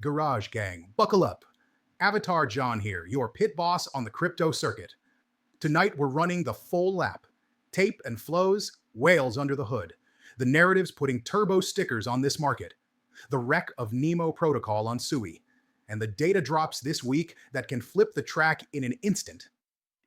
Garage Gang, buckle up. Avatar John here, your pit boss on the crypto circuit. Tonight we're running the full lap. Tape and flows, whales under the hood. The narrative's putting turbo stickers on this market. The wreck of Nemo Protocol on Sui. And the data drops this week that can flip the track in an instant.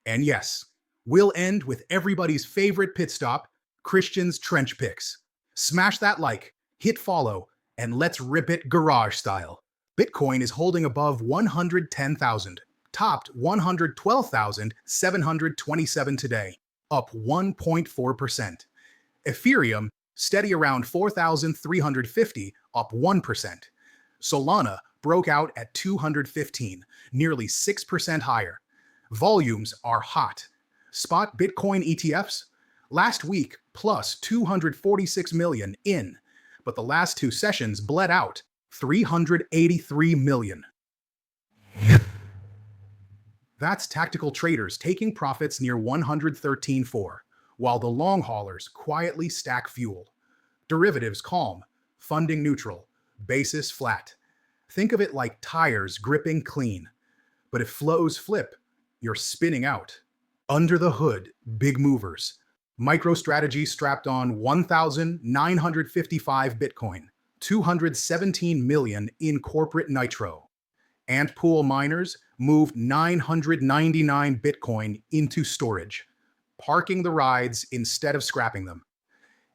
And yes, we'll end with everybody's favorite pit stop, Christian's Trench Picks. Smash that like, hit follow, and let's rip it garage style. Bitcoin is holding above 110,000, topped 112,727 today, up 1.4%. Ethereum, steady around 4,350, up 1%. Solana broke out at 215, nearly 6% higher. Volumes are hot. Spot Bitcoin ETFs? Last week, plus 246 million in, but the last two sessions bled out 383 million. That's tactical traders taking profits near 113.4, while the long haulers quietly stack fuel. Derivatives calm, funding neutral, basis flat. Think of it like tires gripping clean. But if flows flip, you're spinning out. Under the hood, big movers. MicroStrategy strapped on 1,955 Bitcoin, 217 million in corporate nitro. Ant pool miners moved 999 Bitcoin into storage, parking the rides instead of scrapping them.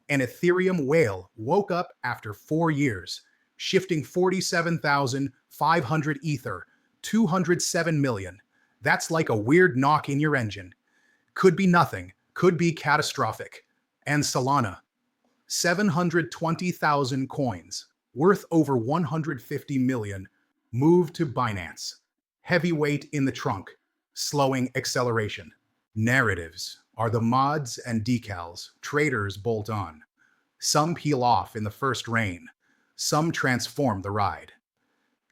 An Ethereum whale woke up after 4 years, shifting 47,500 Ether, 207 million. That's like a weird knock in your engine. Could be nothing, could be catastrophic. And Solana, 720,000 coins, worth over 150 million, moved to Binance. Heavyweight in the trunk, slowing acceleration. Narratives are the mods and decals traders bolt on. Some peel off in the first rain. Some transform the ride.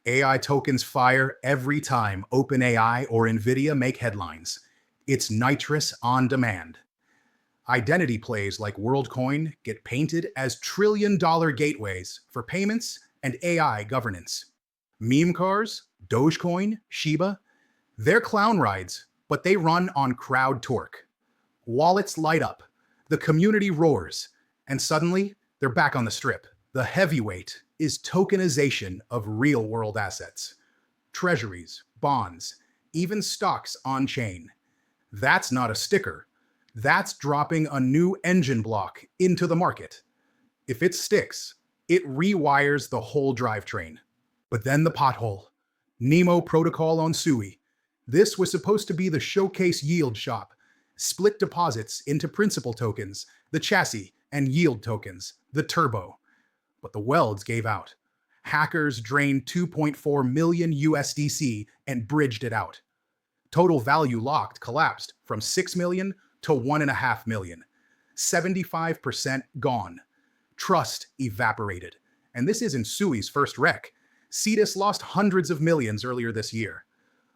AI tokens fire every time OpenAI or NVIDIA make headlines. It's nitrous on demand. Identity plays like WorldCoin get painted as trillion-dollar gateways for payments and AI governance. Meme cars, Dogecoin, Shiba, they're clown rides, but they run on crowd torque. Wallets light up, the community roars, and suddenly they're back on the strip. The heavyweight is tokenization of real-world assets. Treasuries, bonds, even stocks on-chain. That's not a sticker. That's dropping a new engine block into the market. If it sticks, it rewires the whole drivetrain. But then the pothole. Nemo Protocol on Sui. This was supposed to be the showcase yield shop. Split deposits into principal tokens, the chassis, and yield tokens, the turbo. But the welds gave out. Hackers drained 2.4 million USDC and bridged it out. Total value locked collapsed from 6 million to 1.5 million. 75% gone. Trust evaporated. And this isn't Sui's first wreck. Cetus lost hundreds of millions earlier this year.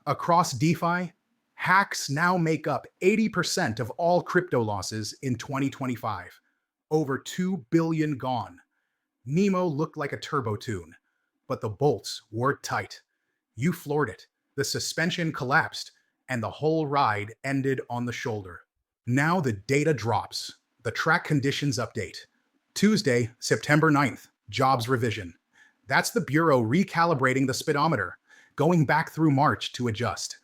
Across DeFi, hacks now make up 80% of all crypto losses in 2025. Over 2 billion gone. Nemo looked like a turbo tune, but the bolts were tight. You floored it. The suspension collapsed, and the whole ride ended on the shoulder. Now the data drops. The track conditions update. Tuesday, September 9th, jobs revision. That's the Bureau recalibrating the speedometer, going back through March to adjust.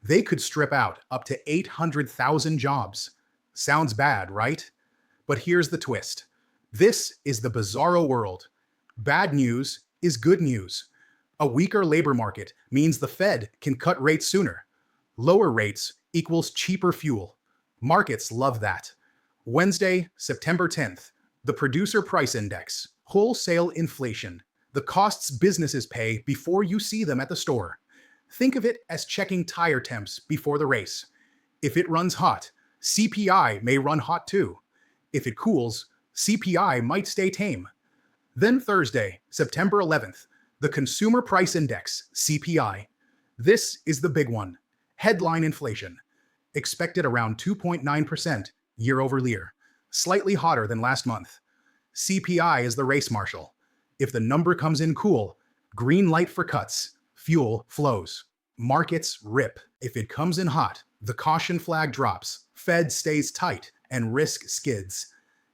They could strip out up to 800,000 jobs. Sounds bad, right? But here's the twist. This is the Bizarro world. Bad news is good news. A weaker labor market means the Fed can cut rates sooner. Lower rates equals cheaper fuel. Markets love that. Wednesday, September 10th, the Producer Price Index, wholesale inflation, the costs businesses pay before you see them at the store. Think of it as checking tire temps before the race. If it runs hot, CPI may run hot too. If it cools, CPI might stay tame. Then Thursday, September 11th, the Consumer Price Index, CPI. This is the big one. Headline inflation. Expected around 2.9% year over year, slightly hotter than last month. CPI is the race marshal. If the number comes in cool, Green light for cuts, fuel flows. Markets rip. If it comes in hot, the caution flag drops, Fed stays tight, and risk skids.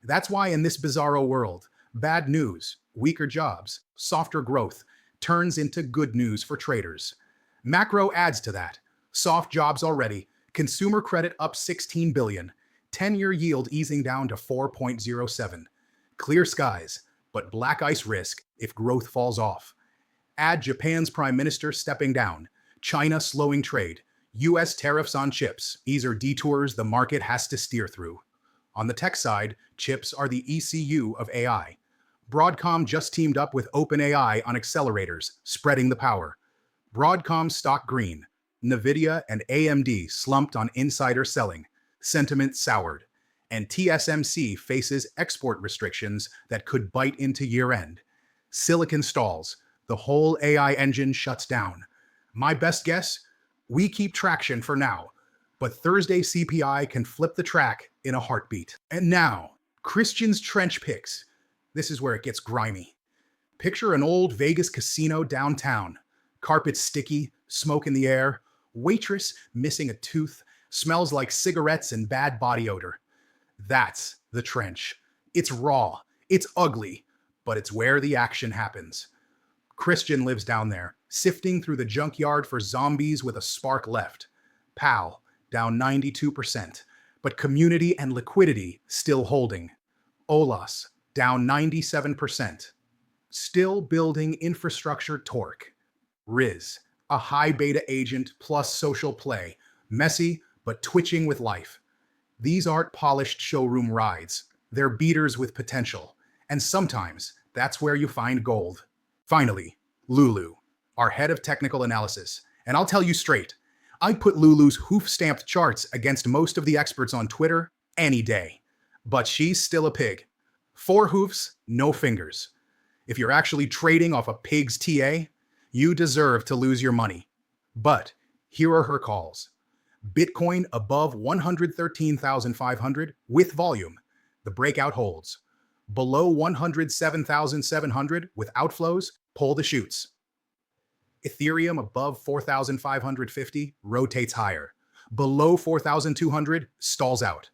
That's why in this bizarro world, bad news, weaker jobs, softer growth turns into good news for traders. Macro adds to that. Soft jobs already, consumer credit up 16 billion, 10-year yield easing down to 4.07. Clear skies, but black ice risk if growth falls off. Add Japan's prime minister stepping down, China slowing trade, US tariffs on chips. These are detours the market has to steer through. On the tech side, chips are the ECU of AI. Broadcom just teamed up with OpenAI on accelerators, spreading the power. Broadcom stock green. Nvidia and AMD slumped on insider selling. Sentiment soured. And TSMC faces export restrictions that could bite into year-end. Silicon stalls. The whole AI engine shuts down. My best guess? We keep traction for now. But Thursday CPI can flip the track in a heartbeat. And now, Christian's trench picks. This is where it gets grimy. Picture an old Vegas casino downtown. Carpet sticky, smoke in the air, waitress missing a tooth, smells like cigarettes and bad body odor. That's the trench. It's raw, it's ugly, but it's where the action happens. Christian lives down there, sifting through the junkyard for zombies with a spark left. PAL, down 92%, but community and liquidity still holding. OLAS, down 97%. Still building infrastructure torque. Riz, a high beta agent plus social play, messy but twitching with life. These aren't polished showroom rides. They're beaters with potential. And sometimes that's where you find gold. Finally, Lulu, our head of technical analysis. And I'll tell you straight, I'd put Lulu's hoof-stamped charts against most of the experts on Twitter any day. But she's still a pig. 4 hoofs, no fingers. If you're actually trading off a pig's TA, you deserve to lose your money. But here are her calls. Bitcoin above 113,500 with volume. The breakout holds. Below 107,700 with outflows, pull the shoots. Ethereum above 4,550 rotates higher. Below 4,200 stalls out.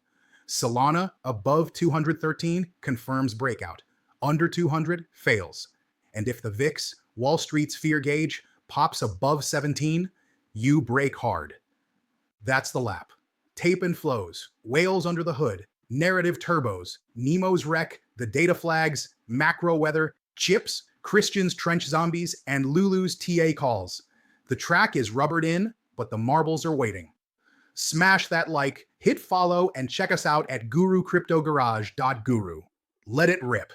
Solana above 213 confirms breakout. Under 200 fails. And if the VIX, Wall Street's fear gauge, pops above 17, you break hard. That's the lap. Tape and flows, whales under the hood, narrative turbos, Nemo's wreck, the data flags, macro weather, chips, Christian's trench zombies, and Lulu's TA calls. The track is rubbered in, but the marbles are waiting. Smash that like, hit follow, and check us out at GuruCryptoGarage.guru. Let it rip.